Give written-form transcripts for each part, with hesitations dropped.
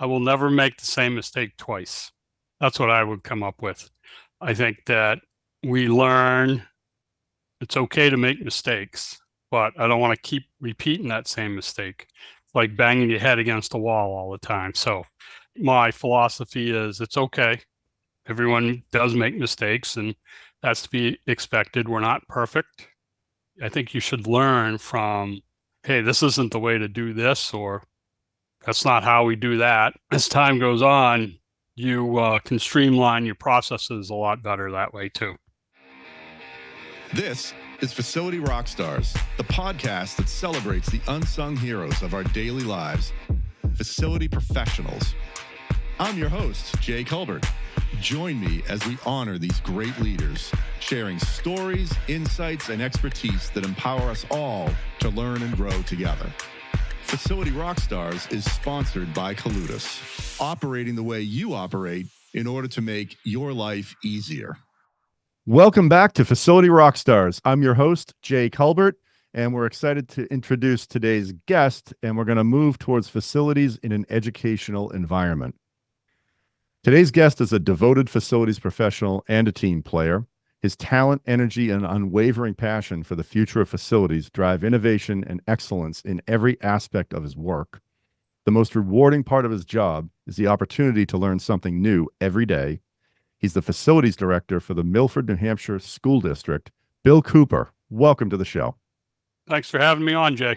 I will never make the same mistake twice. That's what I would come up with. I think that we learn it's okay to make mistakes, but I don't want to keep repeating that same mistake. It's like banging your head against a wall all the time. So my philosophy is it's okay. Everyone does make mistakes, and that's to be expected. We're not perfect. I think you should learn from, hey, this isn't the way to do this, or that's not how we do that. As time goes on, you can streamline your processes a lot better that way too. This is Facility Rockstars, the podcast that celebrates the unsung heroes of our daily lives, facility professionals. I'm your host, Jay Culbert. Join me as we honor these great leaders, sharing stories, insights, and expertise that empower us all to learn and grow together. Facility Rockstars is sponsored by Coludus, operating the way you operate in order to make your life easier. Welcome back to Facility Rockstars. I'm your host, Jay Culbert, and we're excited to introduce today's guest, and we're going to move towards facilities in an educational environment. Today's guest is a devoted facilities professional and a team player. His talent, energy, and unwavering passion for the future of facilities drive innovation and excellence in every aspect of his work. The most rewarding part of his job is the opportunity to learn something new every day. He's the facilities director for the Milford, New Hampshire School District. Bill Cooper, welcome to the show. Thanks for having me on, Jay.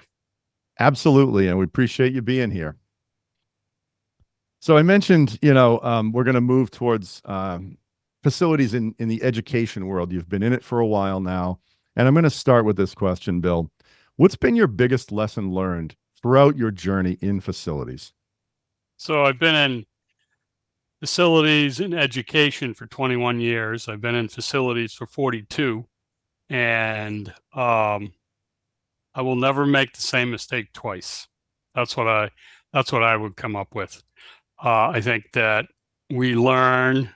Absolutely, and we appreciate you being here. So I mentioned, we're going to move towards facilities in the education world. You've been in it for a while now, and I'm going to start with this question, Bill. What's been your biggest lesson learned throughout your journey in facilities? So I've been in facilities in education for 21 years. I've been in facilities for 42, and I will never make the same mistake twice. That's what I would come up with. I think that we learn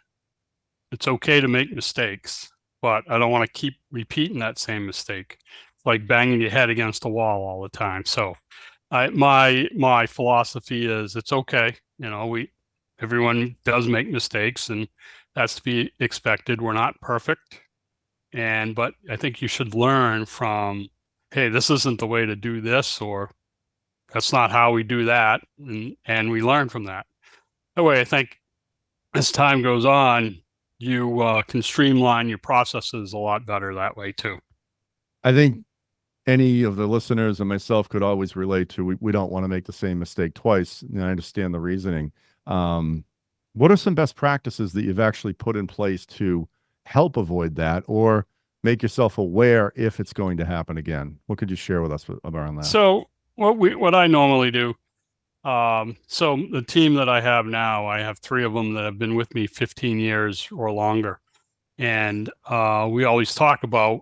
it's okay to make mistakes, but I don't want to keep repeating that same mistake. It's like banging your head against a wall all the time. So my philosophy is it's okay. Everyone does make mistakes, and that's to be expected. We're not perfect. But I think you should learn from, hey, this isn't the way to do this, or that's not how we do that. And we learn from that. That way, I think as time goes on, you can streamline your processes a lot better that way too. I think any of the listeners and myself could always relate to, we don't want to make the same mistake twice. And I understand the reasoning. What are some best practices that you've actually put in place to help avoid that or make yourself aware if it's going to happen again? What could you share with us around that? So what I normally do, so the team that I have now, I have 3 of them that have been with me 15 years or longer. And we always talk about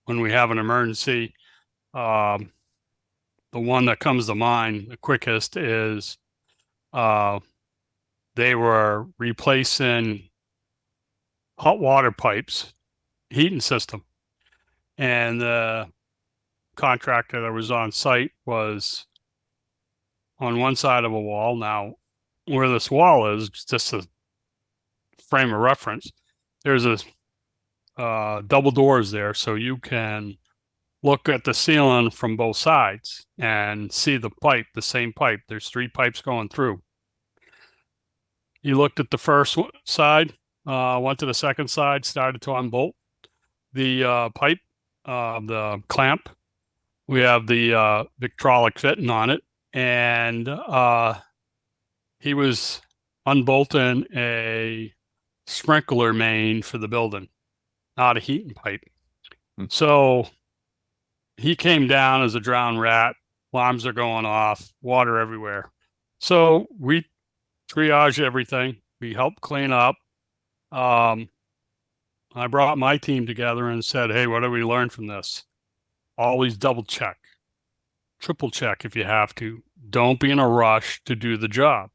when we have an emergency, the one that comes to mind the quickest is they were replacing hot water pipes, heating system. And the contractor that was on site was on one side of a wall. Now, where this wall is, just a frame of reference, there's a double doors there, so you can look at the ceiling from both sides and see the pipe, the same pipe. There's 3 pipes going through. He looked at the first side, went to the second side, started to unbolt the pipe, the clamp. We have the Victrolic fitting on it, and he was unbolting a sprinkler main for the building, not a heating pipe. So he came down as a drowned rat. Alarms are going off, water everywhere. So we triage everything. We help clean up. I brought my team together and said, hey, what do we learn from this? Always double check, triple check if you have to. Don't be in a rush to do the job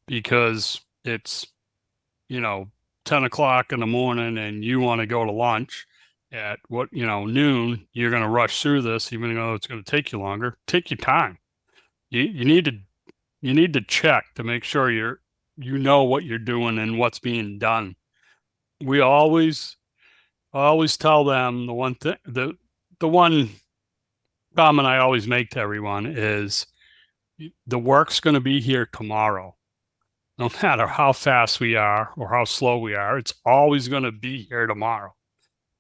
because it's, 10 o'clock in the morning and you want to go to lunch at noon. You're going to rush through this, even though it's going to take you longer. Take your time. You need to you need to check to make sure you know what you're doing and what's being done. We always tell them the one comment I always make to everyone is the work's going to be here tomorrow. No matter how fast we are or how slow we are, it's always going to be here tomorrow.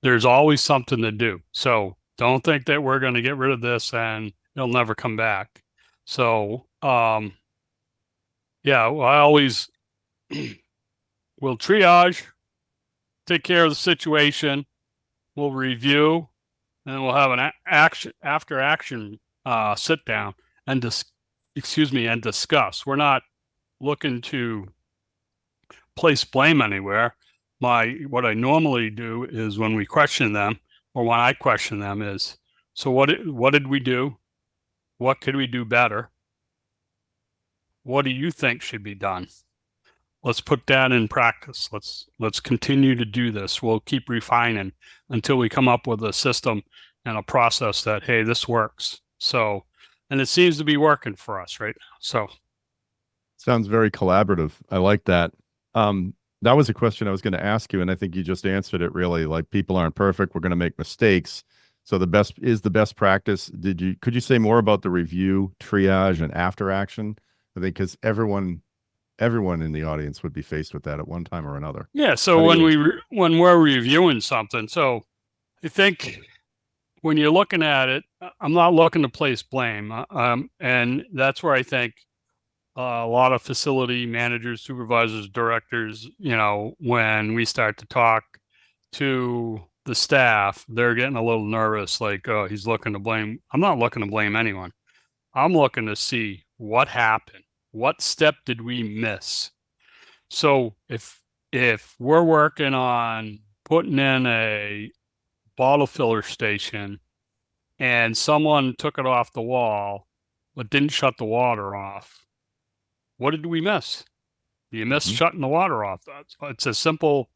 There's always something to do. So don't think that we're going to get rid of this and it'll never come back. So, yeah, well, I always will triage, take care of the situation, we'll review, and we'll have an action after action sit down and and discuss. We're not looking to place blame anywhere. What I normally do is when we question them, or when I question them, is so what did we do? What could we do better? What do you think should be done? Let's put that in practice. Let's continue to do this. We'll keep refining until we come up with a system and a process that, hey, this works. So, and it seems to be working for us right now. So sounds very collaborative. I like that. That was a question I was going to ask you, and I think you just answered it really. Like, people aren't perfect. We're going to make mistakes. So the best practice. Could you say more about the review, triage, and after action? I think because everyone in the audience would be faced with that at one time or another. Yeah. So when we're reviewing something, so I think when you're looking at it, I'm not looking to place blame, and that's where I think a lot of facility managers, supervisors, directors, when we start to talk to the staff, they're getting a little nervous, like, oh, he's looking to blame. I'm not looking to blame anyone. I'm looking to see what happened. What step did we miss? So if we're working on putting in a bottle filler station and someone took it off the wall but didn't shut the water off, what did we miss? You miss shutting the water off. It's a simple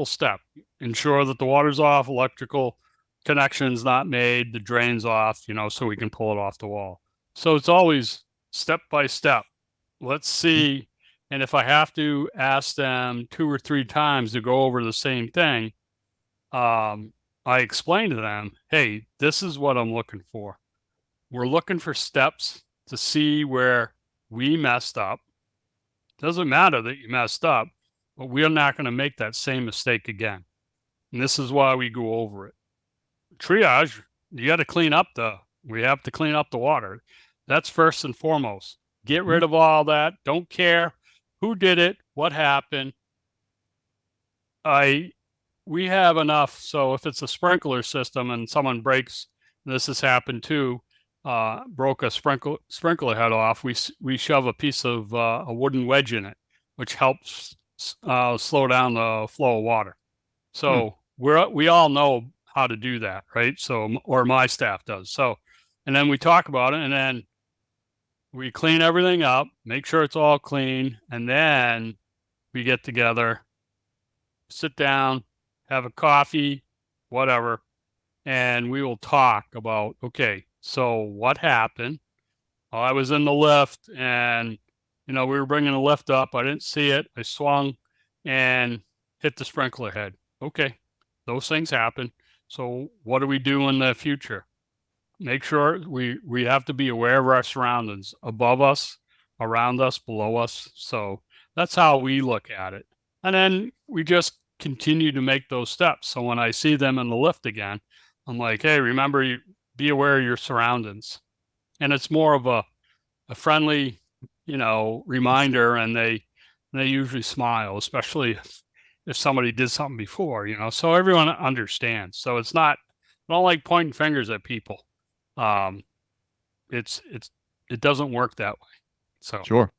step. Ensure that the water's off, electrical connection's not made, the drain's off, so we can pull it off the wall. So it's always step by step. Let's see. And if I have to ask them 2 or 3 times to go over the same thing, I explain to them, hey, this is what I'm looking for. We're looking for steps to see where we messed up. Doesn't matter that you messed up, but we're not going to make that same mistake again. And this is why we go over it. Triage, we have to clean up the water. That's first and foremost. Get rid of all that. Don't care who did it, what happened. We have enough. So if it's a sprinkler system and someone breaks, this has happened too, broke a sprinkler head off, we shove a piece of a wooden wedge in it, which helps slow down the flow of water. So we all know how to do that, right? So, or my staff does. So, and then we talk about it, and then we clean everything up, make sure it's all clean, and then we get together, sit down, have a coffee, whatever, and we will talk about, okay, so what happened? Oh, I was in the lift and, we were bringing the lift up. I didn't see it. I swung and hit the sprinkler head. Okay, those things happen. So what do we do in the future? Make sure we have to be aware of our surroundings, above us, around us, below us. So that's how we look at it. And then we just continue to make those steps. So when I see them in the lift again, I'm like, hey, remember, be aware of your surroundings. And it's more of a friendly, reminder, and they usually smile, especially if somebody did something before, so everyone understands. So it's not, I don't like pointing fingers at people. It doesn't work that way. So sure.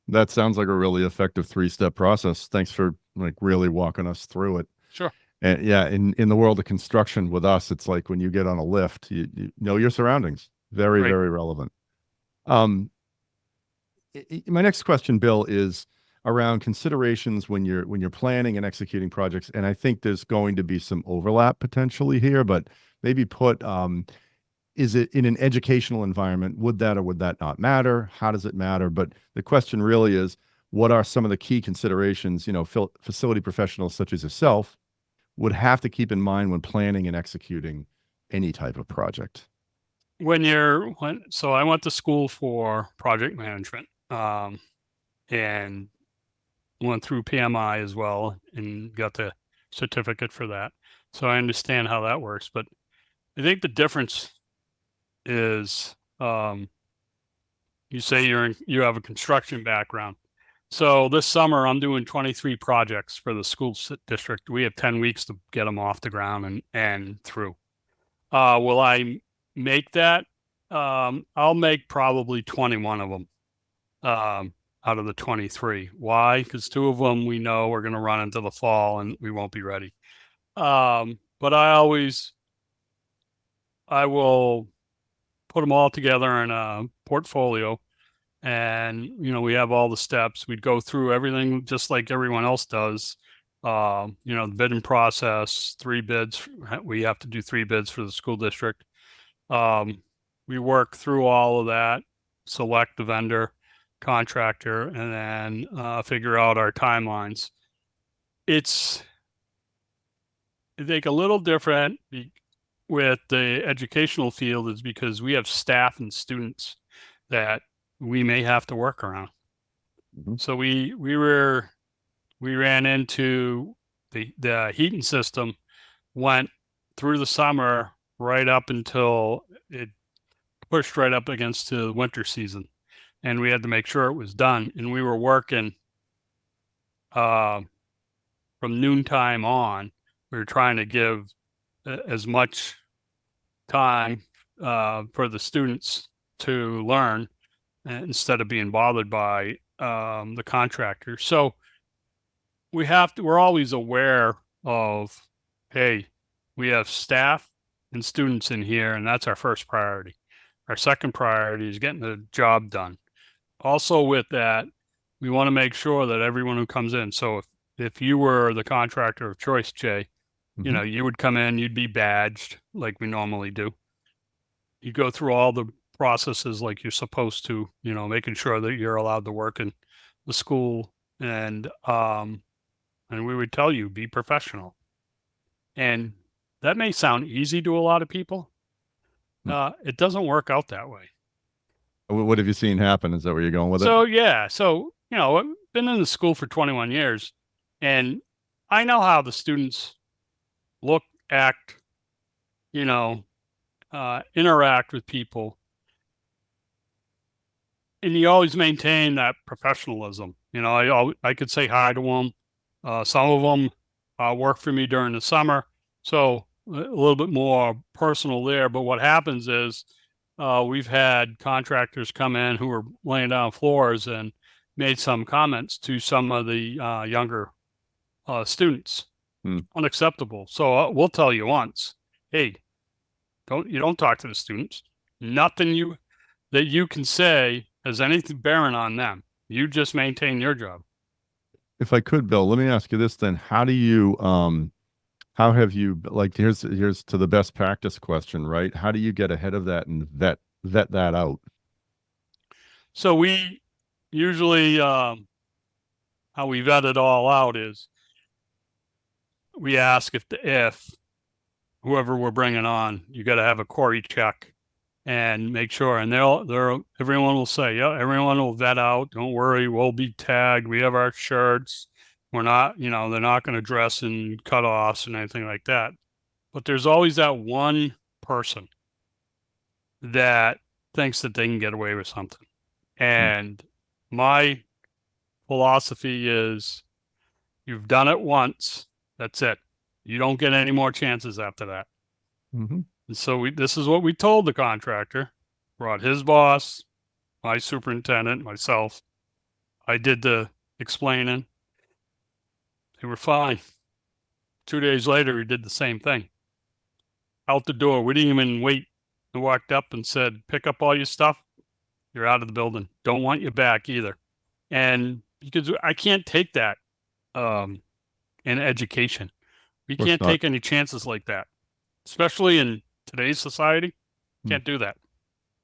That sounds like a really effective 3-step process. Thanks for really walking us through it. Sure. And yeah, in the world of construction with us, it's like when you get on a lift, you know your surroundings. Very, right. Very relevant. My next question, Bill, is around considerations when you're planning and executing projects. And I think there's going to be some overlap potentially here, but maybe put is it in an educational environment? Would that or would that not matter? How does it matter? But the question really is, what are some of the key considerations, facility professionals such as yourself would have to keep in mind when planning and executing any type of project? So I went to school for project management, and went through PMI as well and got the certificate for that. So I understand how that works. But I think the difference is, you say you have a construction background. So this summer I'm doing 23 projects for the school district. We have 10 weeks to get them off the ground and through. Will I make that? I'll make probably 21 of them out of the 23. Why? Because 2 of them we know we're going to run into the fall and we won't be ready. But I will put them all together in a portfolio, and we have all the steps. We'd go through everything just like everyone else does. The bidding process, 3 bids. We have to do 3 bids for the school district. We work through all of that, select the vendor, contractor, and then figure out our timelines. It's, I think, a little different with the educational field is because we have staff and students that we may have to work around. Mm-hmm. So we ran into the heating system, went through the summer right up until it pushed right up against the winter season, and we had to make sure it was done. And we were working from noontime on. We were trying to give as much time for the students to learn instead of being bothered by the contractor. So we're always aware of, hey, we have staff and students in here, and that's our first priority. Our second priority is getting the job done. Also with that, we want to make sure that everyone who comes in, so if you were the contractor of choice, Jay, Mm-hmm. you would come in, you'd be badged like we normally do. You go through all the processes like you're supposed to, making sure that you're allowed to work in the school, and we would tell you, be professional. And that may sound easy to a lot of people. It doesn't work out that way. What have you seen happen? Is that where you're going with it? So, yeah. So, I've been in the school for 21 years, and I know how the students look, act, interact with people. And you always maintain that professionalism. I could say hi to them. Some of them work for me during the summer, so a little bit more personal there. But what happens is we've had contractors come in who were laying down floors and made some comments to some of the younger students. Unacceptable. So we'll tell you once, hey, don't talk to the students. Nothing that you can say has anything bearing on them. You just maintain your job. If I could, Bill, let me ask you this then. How do you, how have you, like, here's to the best practice question, right? How do you get ahead of that and vet that out? So we usually, how we vet it all out is we ask if whoever we're bringing on, you got to have a query check and make sure. And everyone will say, yeah, everyone will vet out. Don't worry, we'll be tagged. We have our shirts. We're not, they're not going to dress in cutoffs and anything like that. But there's always that one person that thinks that they can get away with something. And my philosophy is, you've done it once. That's it. You don't get any more chances after that. Mm-hmm. And so this is what we told the contractor. Brought his boss, my superintendent, myself. I did the explaining. They were fine. 2 days later, he did the same thing. Out the door. We didn't even wait. He walked up and said, pick up all your stuff. You're out of the building. Don't want you back either. And because I can't take that in education. We can't take any chances like that, especially in today's society. Can't do that.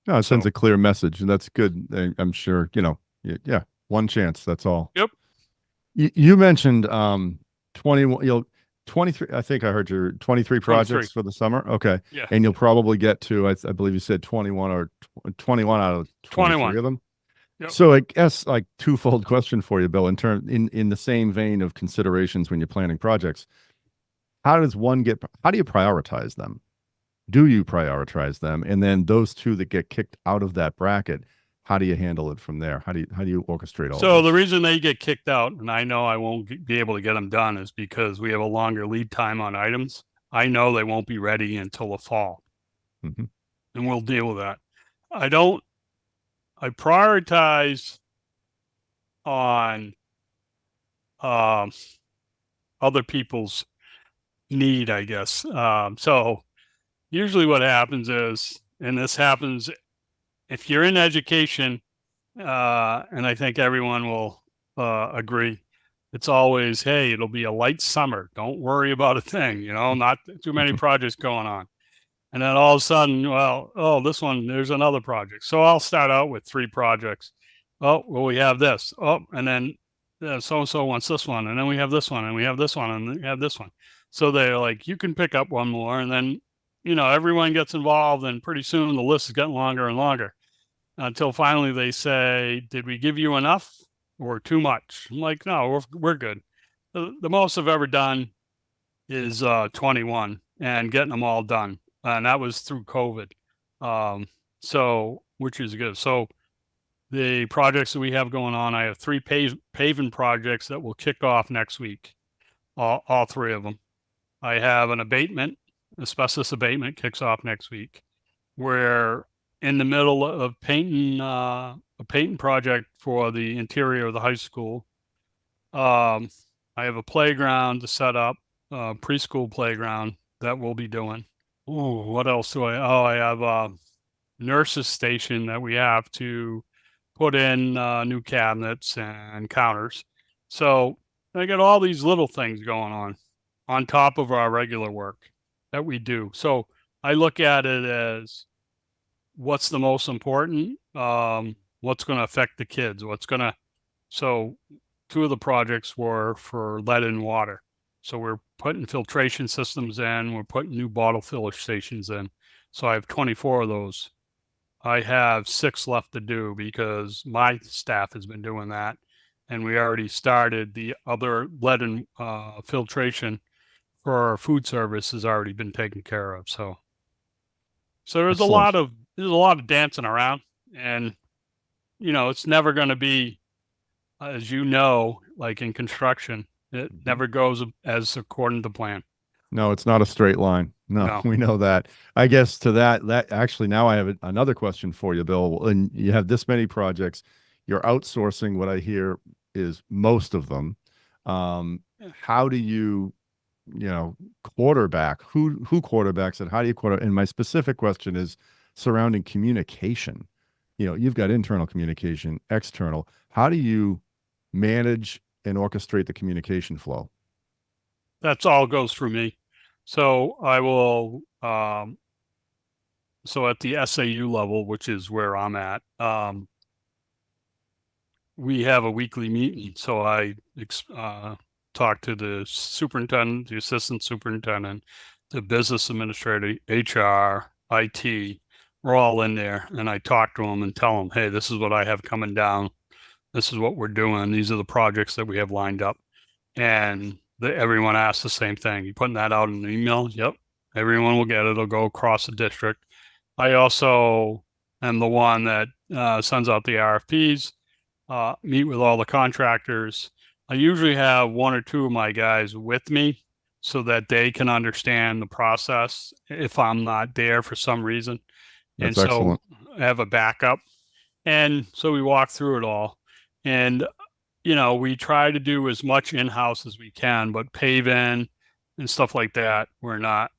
No, it sends So, a clear message, and that's good. I'm sure, yeah, one chance, that's all. yep, You mentioned 21, 23, I think I heard your 23 23. projects for the summer. Okay. Yeah, And you'll probably get to, I believe you said 21 or 21 out of 23 21. of them. Yep. So I guess like twofold question for you, Bill, in the same vein of considerations when you're planning projects. How do you prioritize them? Do you prioritize them? And then those two that get kicked out of that bracket, how do you handle it from there? How do you orchestrate all of So the this? reason they get kicked out, and I know I won't be able to get them done, is because we have a longer lead time on items. I know they won't be ready until the fall, Hmm. and we'll deal with that. I don't. I prioritize on um, other people's need, I guess. So usually, what happens is, and this happens if you're in education, and I think everyone will agree. It's always, hey, it'll be a light summer. Don't worry about a thing, not too many projects going on. And then all of a sudden, well, oh, this one, there's another project. So I'll start out with 3 projects. Oh, well, we have this. Oh, and then so and so wants this one. And then we have this one, and we have this one, and we have this one. So they're like, you can pick up one more. And then, everyone gets involved. And pretty soon the list is getting longer and longer until finally they say, did we give you enough or too much? I'm like, no, we're good. The most I've ever done is 21 and getting them all done. And that was through COVID. So, which is good. So, the projects that we have going on, I have 3 paving projects that will kick off next week, all 3 of them. I have an asbestos abatement kicks off next week. We're in the middle of painting a painting project for the interior of the high school. I have a playground to set up, preschool playground that we'll be doing. Ooh, what else do I? Oh, I have a nurses station that we have to put in new cabinets and counters. So I got all these little things going on top of our regular work that we do. So I look at it as what's the most important, what's going to affect the kids, so 2 of the projects were for lead and water. So we're putting filtration systems in, we're putting new bottle filler stations in. So I have 24 of those. I have 6 left to do because my staff has been doing that. And we already started the other lead and filtration for our food service has already been taken care of. So Excellent. there's a lot of dancing around, and it's never going to be, as like in construction, it Mhm. never goes as according to plan. No, it's not a straight line. No, No. we know that. I guess to that actually now I have another question for you, Bill. And you have this many projects, you're outsourcing. What I hear is most of them. How do you quarterback? Who quarterbacks it? How do you quarter? And my specific question is surrounding communication. You've got internal communication, external. How do you manage and orchestrate the communication flow? That's all goes through me. So I will. So at the SAU level, which is where I'm at, we have a weekly meeting. So I talk to the superintendent, the assistant superintendent, the business administrator, HR, IT. We're all in there, and I talk to them and tell them, hey, this is what I have coming down. This is what we're doing. These are the projects that we have lined up. And everyone asks the same thing. You putting that out in an email? Yep. Everyone will get it. It'll go across the district. I also am the one that sends out the RFPs, meet with all the contractors. I usually have 1 or 2 of my guys with me so that they can understand the process if I'm not there for some reason. And That's so excellent. I have a backup. And so we walk through it all. And we try to do as much in-house as we can, but paving and stuff like that, we're not,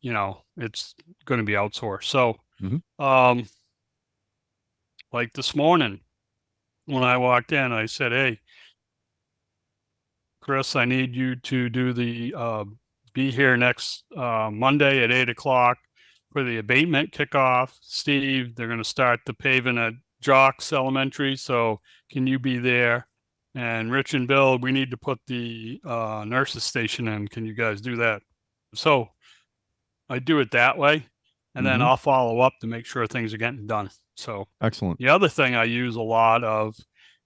it's going to be outsourced. So, Hmm. um, like this morning when I walked in, I said, hey, Chris, I need you to do be here next Monday at 8 o'clock for the abatement kickoff. Steve, they're going to start the paving at Jocks Elementary. So can you be there? And Rich and Bill, we need to put the nurses station in. Can you guys do that? So I do it that way. And then I'll follow up to make sure things are getting done. So Excellent. the other thing I use a lot of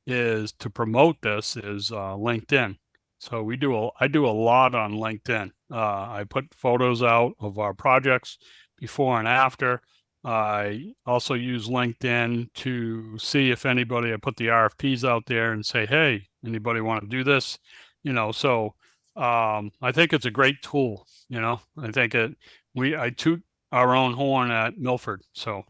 is to promote this is LinkedIn. So I do a lot on LinkedIn. I put photos out of our projects before and after. I also use LinkedIn to see if anybody, I put the RFPs out there and say, hey, anybody want to do this? So I think it's a great tool. I think I toot our own horn at Milford. So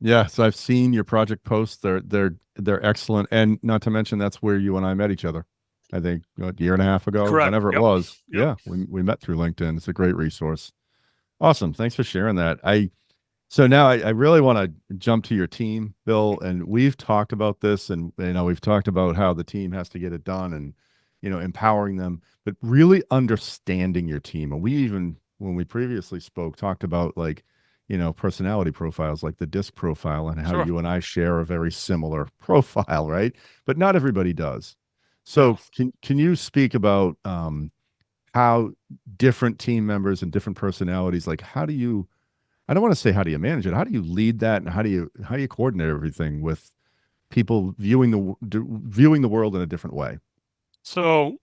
Yes, I've seen your project posts. They're excellent, and not to mention that's where you and I met each other. I think a year and a half ago, correct. whenever it Yep. was. Yep. Yeah, we met through LinkedIn. It's a great resource. Awesome. Thanks for sharing that. So now I really want to jump to your team, Bill, and we've talked about this, and we've talked about how the team has to get it done, and empowering them, but really understanding your team. And we even, when we previously spoke, talked about personality profiles, like the DISC profile, and how Sure. you and I share a very similar profile, right? But not everybody does. So can you speak about how different team members and different personalities, like how do you, I don't want to say how do you manage it, how do you lead that, and how do you coordinate everything with people viewing the world in a different way? So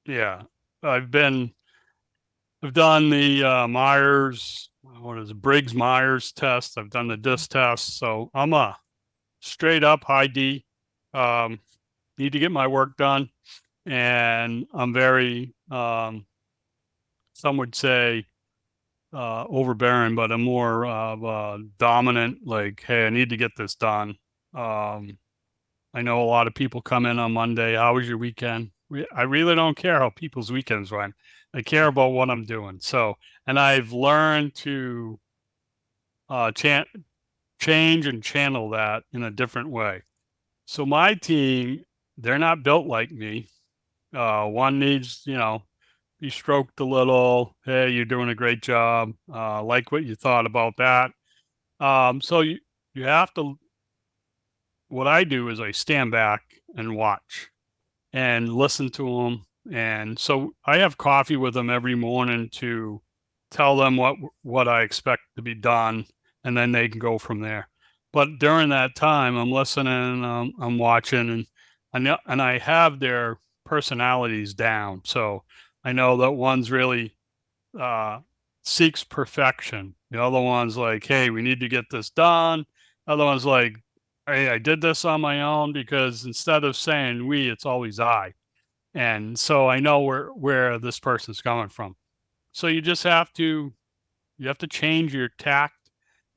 yeah, I've done the Briggs-Myers test. I've done the DISC test. So I'm a straight up high D. Need to get my work done. And I'm very, some would say, overbearing, but I'm more of dominant, like, hey, I need to get this done. I know a lot of people come in on Monday. How was your weekend? I really don't care how people's weekends went. I care about what I'm doing. So, and I've learned to change and channel that in a different way. So my team, they're not built like me. One needs, be stroked a little. Hey, you're doing a great job. Like what you thought about that. So you have to, what I do is I stand back and watch and listen to them. And so I have coffee with them every morning to tell them what I expect to be done, and then they can go from there. But during that time, I'm listening, I'm watching, and I have their personalities down. So I know that one's really seeks perfection. The other one's like, hey, we need to get this done. The other one's like, hey, I did this on my own, because instead of saying we, it's always I. And so I know where this person's coming from. So you have to change your tact,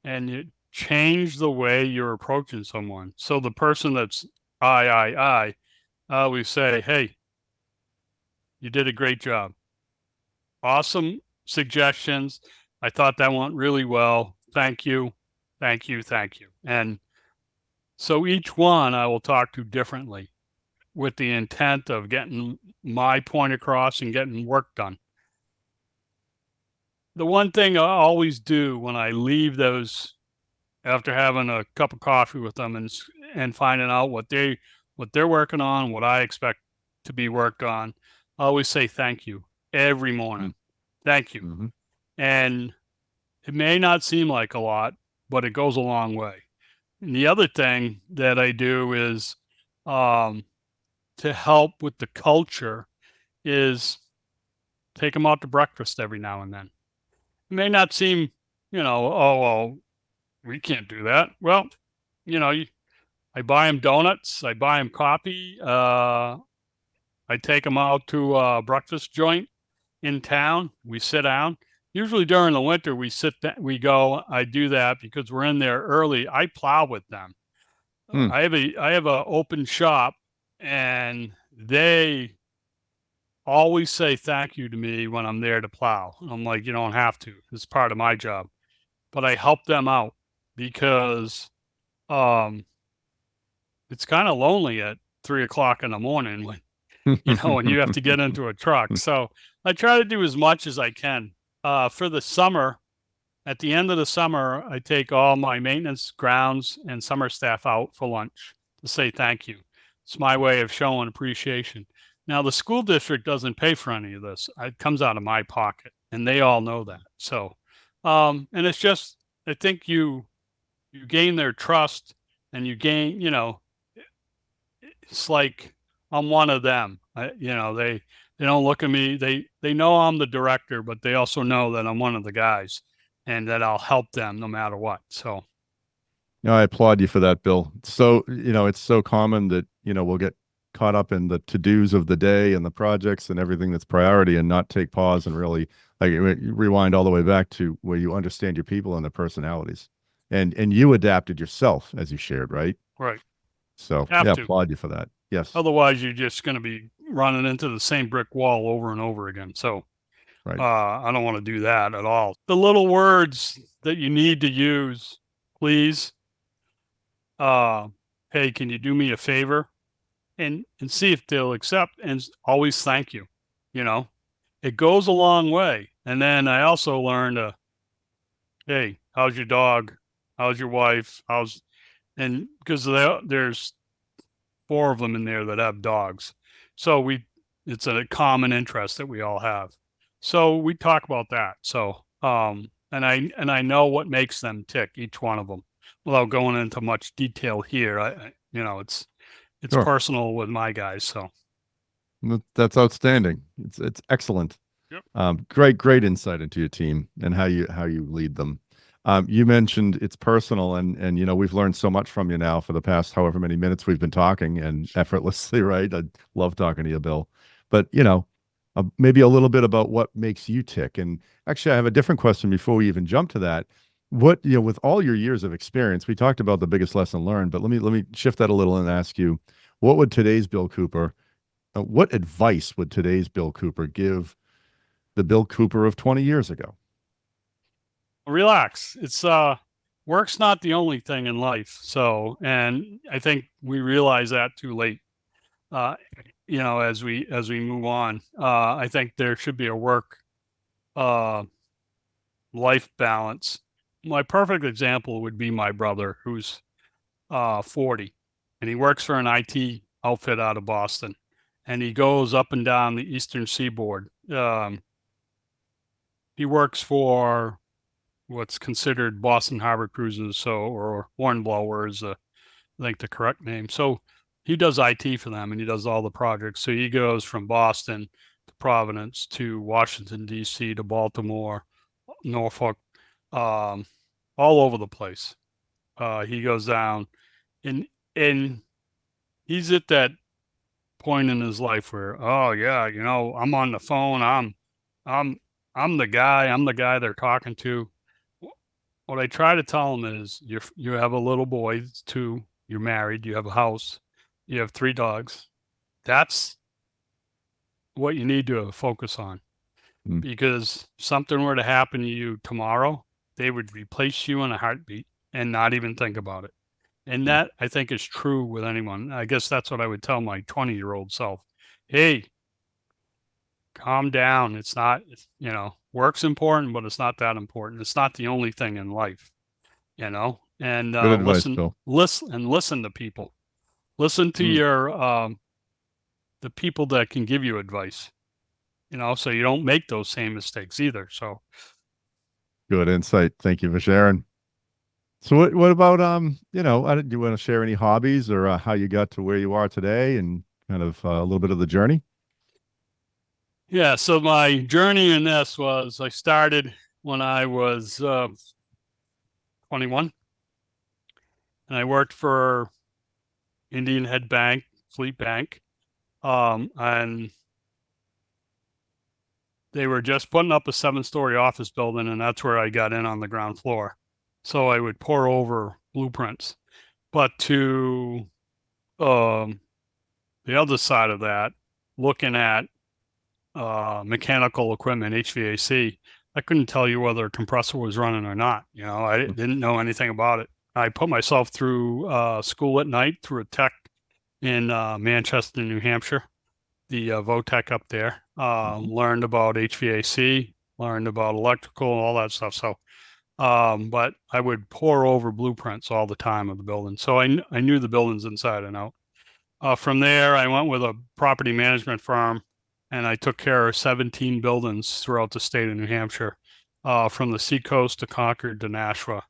and you change the way you're approaching someone. So the person that's I always say, hey, you did a great job. Awesome suggestions. I thought that went really well. Thank you. Thank you. Thank you. And so each one I will talk to differently, with the intent of getting my point across and getting work done. The one thing I always do when I leave those, after having a cup of coffee with them and finding out what they're working on, what I expect to be worked on, I always say thank you every morning. Thank you. Mm-hmm. And it may not seem like a lot, but it goes a long way. And the other thing that I do is, to help with the culture, is take them out to breakfast every now and then. It may not seem, oh, well, we can't do that. Well, I buy them donuts, I buy them coffee. I take them out to a breakfast joint in town. We sit down. Usually during the winter, I do that because we're in there early. I plow with them. I have a open shop, and they always say thank you to me when I'm there to plow. I'm like, you don't have to. It's part of my job. But I help them out because it's kind of lonely at 3 o'clock in the morning when when you have to get into a truck. So I try to do as much as I can. For the summer, at the end of the summer, I take all my maintenance, grounds, and summer staff out for lunch to say thank you. It's my way of showing appreciation. Now, the school district doesn't pay for any of this. It comes out of my pocket, and they all know that. So, and it's just, I think you gain their trust, and you gain, it's like I'm one of them. They don't look at me. They know I'm the director, but they also know that I'm one of the guys, and that I'll help them no matter what. So No, I applaud you for that, Bill. So, it's so common that, we'll get caught up in the to-dos of the day and the projects and everything that's priority and not take pause and really rewind all the way back to where you understand your people and their personalities. And you adapted yourself as you shared, right? right, So, have yeah, to. applaud you for that. Yes. Otherwise, you're just going to be running into the same brick wall over and over again. So Right. I don't want to do that at all. The little words that you need to use, please. Hey, can you do me a favor? And see if they'll accept, and always thank you. It goes a long way. And then I also learned, hey, how's your dog? How's your wife? And because there's four of them in there that have dogs. So it's a common interest that we all have. So we talk about that. So, and I know what makes them tick, each one of them, without going into much detail here. It's Sure. personal with my guys. So That's outstanding. It's excellent. Yep. Great insight into your team and how you lead them. You mentioned it's personal, and we've learned so much from you now for the past however many minutes we've been talking, and effortlessly, right? I love talking to you, Bill. But maybe a little bit about what makes you tick. And actually, I have a different question before we even jump to that. What with all your years of experience, we talked about the biggest lesson learned, but let me shift that a little and ask you, what would today's Bill Cooper, what advice would today's Bill Cooper give the Bill Cooper of 20 years ago? Relax. It's work's not the only thing in life. So, and I think we realize that too late. Uh, as we move on, I think there should be a work uh life balance. My perfect example would be my brother, who's 40, and he works for an IT outfit out of Boston, and he goes up and down the Eastern Seaboard. He works for what's considered Boston Harbor Cruises, or Hornblower is I think the correct name. So he does IT for them, and he does all the projects. So he goes from Boston to Providence to Washington D.C. to Baltimore, Norfolk, um, all over the place. He goes down, and and he's at that point in his life where, oh yeah, I'm on the phone. I'm I'm the guy. I'm the guy they're talking to. What I try to tell them is, you have a little boy, it's two. You're married. You have a house. You have three dogs. That's what you need to focus on, Mm. because something were to happen to you tomorrow, they would replace you in a heartbeat and not even think about it. And that, I think, is true with anyone. I guess that's what I would tell my 20-year-old self. Hey, calm down. It's not, work's important, but it's not that important. It's not the only thing in life, and Good advice, Bill. listen to people. Listen to Mm. the people that can give you advice, so you don't make those same mistakes either. So Good insight. Thank you for sharing. So what about do you want to share any hobbies or how you got to where you are today and kind of a little bit of the journey? yeah, so my journey in this was, I started when I was 21, and I worked for Indian Head Bank, Fleet Bank, and they were just putting up a 7-story office building, and that's where I got in on the ground floor. So I would pour over blueprints. But to the other side of that, looking at mechanical equipment, HVAC, I couldn't tell you whether a compressor was running or not. I didn't know anything about it. I put myself through school at night through a tech in Manchester, New Hampshire, the VOTEC up there. Learned about HVAC, learned about electrical, all that stuff. So But I would pore over blueprints all the time of the building. So I knew the buildings inside and out. From there, I went with a property management firm and I took care of 17 buildings throughout the state of New Hampshire, from the seacoast to Concord to Nashua.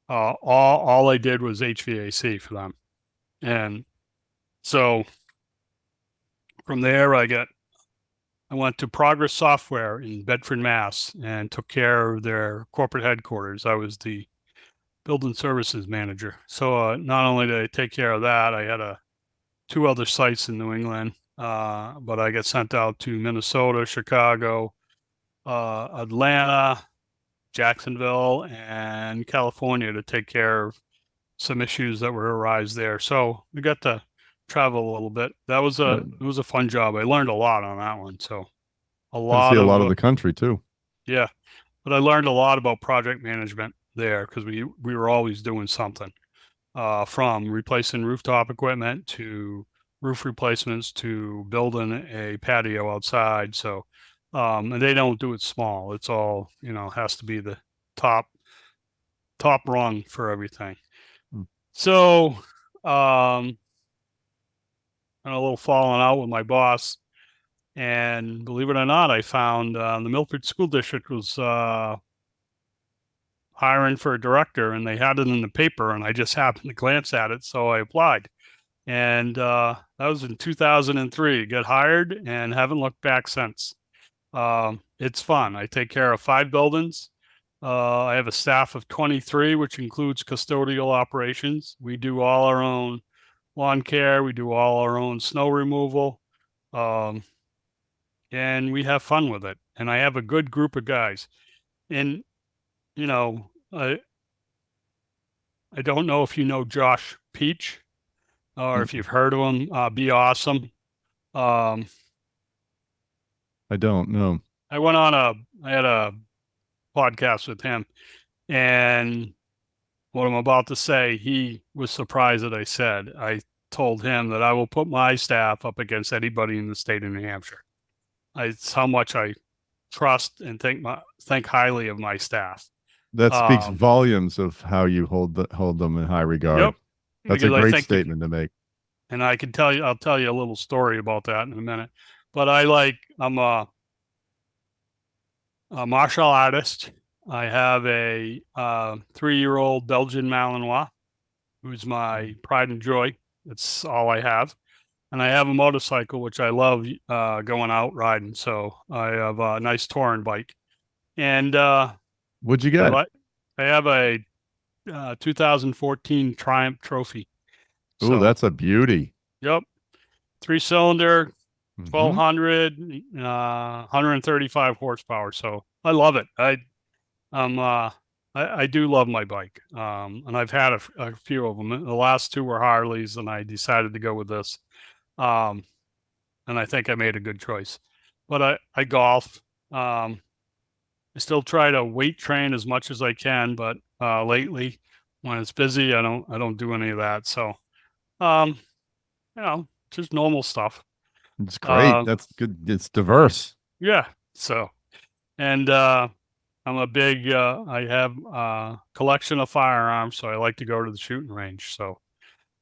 All I did was HVAC for them. And so from there, I went to Progress Software in Bedford, Mass, and took care of their corporate headquarters. I was the building services manager. So not only did I take care of that, I had two other sites in New England, but I got sent out to Minnesota, Chicago, Atlanta, Jacksonville, and California to take care of some issues that were arise there. So we got to travel a little bit. It was a fun job. I learned a lot on that one. So a I see lot a lot of of the country too. yeah, but I learned a lot about project management there because we were always doing something, from replacing rooftop equipment to roof replacements to building a patio outside. So, and they don't do it small. It's all, has to be the top rung for everything. Mm. So, and a little falling out with my boss. And believe it or not, I found the Milford School District was hiring for a director, and they had it in the paper, and I just happened to glance at it, so I applied. And that was in 2003. Got hired and haven't looked back since. It's fun. I take care of 5 buildings. I have a staff of 23, which includes custodial operations. We do all our own lawn care. We do all our own snow removal. Um, and we have fun with it. And I have a good group of guys. And, you know, I, I don't know if you know Josh Peach or if you've heard of him. Be awesome. Um, I don't know. I had a podcast with him, and what I'm about to say, he was surprised that I said. I told him that I will put my staff up against anybody in the state of New Hampshire. It's how much I trust and think highly of my staff. That speaks Um, volumes of how you hold them in high regard. yep, That's a because I great think, statement to make. and I'll tell you a little story about that in a minute. But I'm a martial artist. I have a 3-year-old Belgian Malinois, who's my pride and joy. That's all I have. And I have a motorcycle, which I love going out riding. So I have a nice touring bike. And What'd you I get? like I have a 2014 Triumph Trophy. Oh, So, that's a beauty. yep, 3-cylinder, Mhm. 1200, 135 horsepower. So I love it. I do love my bike. And I've had a few of them. The last 2 were Harleys, and I decided to go with this. Um, and I think I made a good choice. But I golf. I still try to weight train as much as I can, but lately, when it's busy, I don't do any of that. So, um, just normal stuff. It's great. Uh, That's good. It's diverse. yeah. So, and I'm a big. I have a collection of firearms, so I like to go to the shooting range. So,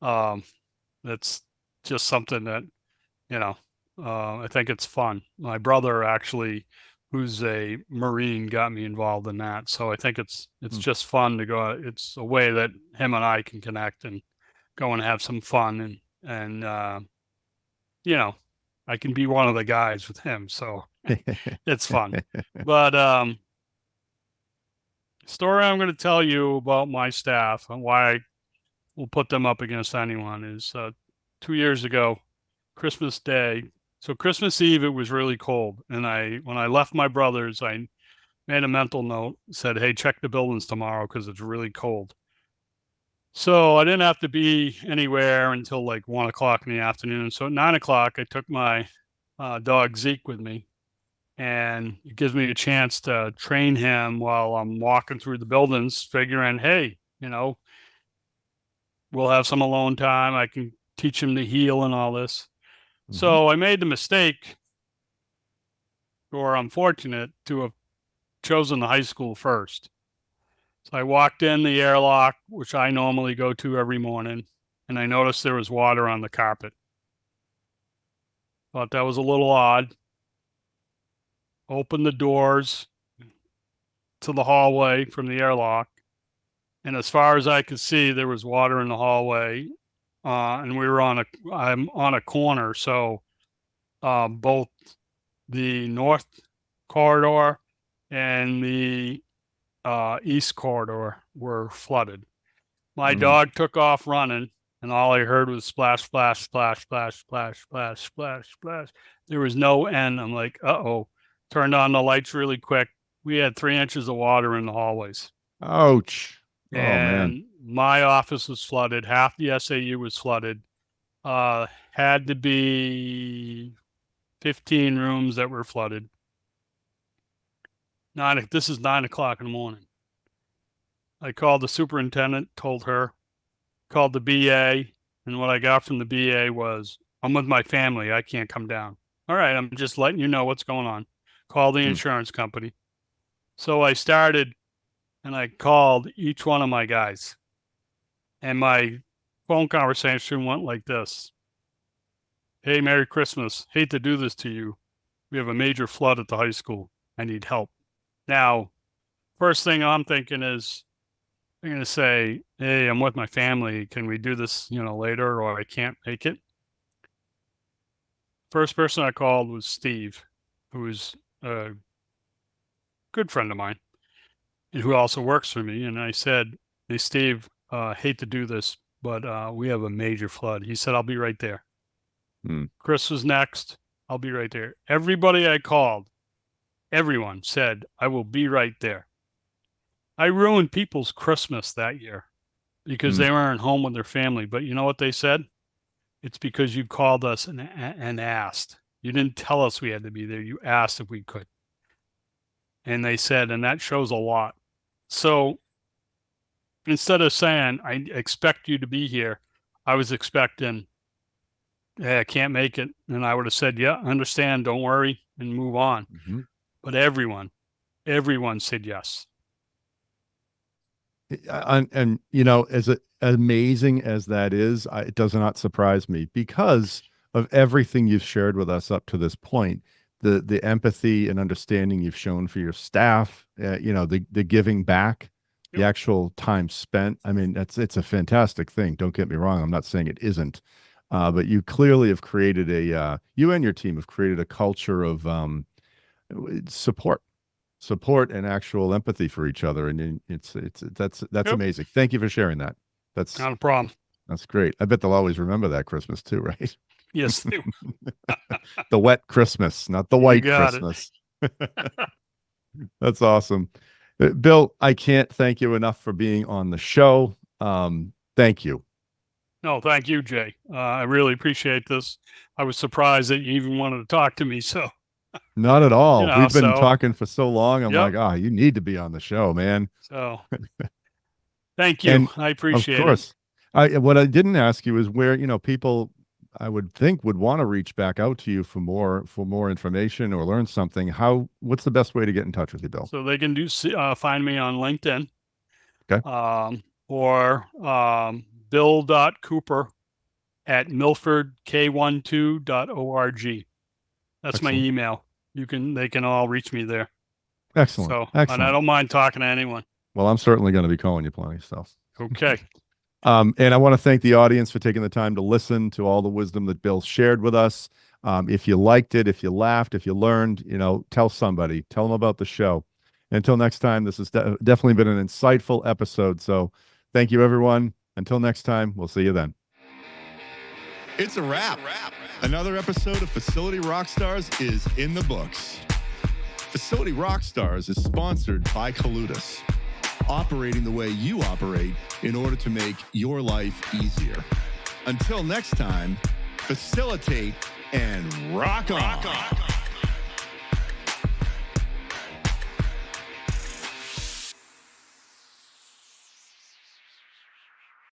um, that's just something that you know, I think it's fun. My brother actually, who's a Marine, got me involved in that. So I think it's Mm. just fun to go. It's a way that him and I can connect and go and have some fun and you know, I can be one of the guys with him. So it's fun. But story I'm going to tell you about my staff and why I will put them up against anyone is 2 years ago, Christmas Day. So Christmas Eve, it was really cold, and when I left my brother's, I made a mental note, said, "Hey, check the buildings tomorrow because it's really cold." So I didn't have to be anywhere until like 1 o'clock in the afternoon. So at 9 o'clock, I took my dog Zeke with me, and it gives me a chance to train him while I'm walking through the buildings, figuring, hey, we'll have some alone time. I can teach him to heel and all this. Mhm. So I made the mistake, or I'm fortunate to have chosen the high school first. So I walked in the airlock, which I normally go to every morning, and I noticed there was water on the carpet. Thought that was a little odd. Opened the doors to the hallway from the airlock, and as far as I could see, there was water in the hallway. And I'm on a corner, so both the north corridor and the east corridor were flooded. My dog took off running, and all I heard was splash, splash, splash, splash, splash, splash, splash, splash. There was no end. I'm like, uh-oh. Turned on the lights really quick. We had 3 inches of water in the hallways. Ouch. Oh, man. And my office was flooded. Half the SAU was flooded. Had to be 15 rooms that were flooded. This is 9 o'clock in the morning. I called the superintendent, told her, called the BA, and what I got from the BA was, I'm with my family. I can't come down. All right, I'm just letting you know what's going on. Call the insurance company. So I started, and I called each one of my guys. And my phone conversation went like this. Hey, Merry Christmas. Hate to do this to you. We have a major flood at the high school. I need help. Now, first thing I'm thinking is, I'm going to say, hey, I'm with my family. Can we do this, later, or I can't make it? First person I called was Steve, who is a good friend of mine and who also works for me. And I said, hey, Steve, hate to do this, but we have a major flood. He said, I'll be right there. Chris was next. I'll be right there. Everybody I called, everyone said, I will be right there. I ruined people's Christmas that year because they weren't home with their family. But you know what they said? It's because you called us and asked. You didn't tell us we had to be there. You asked if we could. And they said, and that shows a lot. So instead of saying, I expect you to be here, I was expecting, hey, I can't make it. And I would have said, yeah, understand, don't worry, and move on. But everyone said yes. And as amazing as that is, it does not surprise me because of everything you've shared with us up to this point. The empathy and understanding you've shown for your staff, the giving back, the actual time spent. I mean, it's a fantastic thing. Don't get me wrong. I'm not saying it isn't, but you clearly have created you and your team have created a culture of support and actual empathy for each other. And that's amazing. Thank you for sharing that. That's not a problem. That's great. I bet they'll always remember that Christmas too, right? Yes, they the wet Christmas, not the white Christmas. That's awesome. Bill, I can't thank you enough for being on the show. Thank you. No, thank you, Jay. I really appreciate this. I was surprised that you even wanted to talk to me. So not at all. We've been talking for so long. I'm like, you need to be on the show, man. So thank you. I appreciate it. Of course. What I didn't ask you is where, people I would think would want to reach back out to you for more information or learn something. What's the best way to get in touch with you, Bill? So they can find me on LinkedIn. Okay. Or bill.cooper@milfordk12.org. That's my email. They can all reach me there. Excellent. So, Excellent. And I don't mind talking to anyone. Well, I'm certainly going to be calling you plenty. So. Okay. And I want to thank the audience for taking the time to listen to all the wisdom that Bill shared with us. If you liked it, if you laughed, if you learned, tell somebody, tell them about the show. And until next time, this has definitely been an insightful episode. So thank you, everyone. Until next time, we'll see you then. It's a wrap. Another episode of Facility Rockstars is in the books. Facility Rockstars is sponsored by Coludus, operating the way you operate in order to make your life easier. Until next time, facilitate and rock on.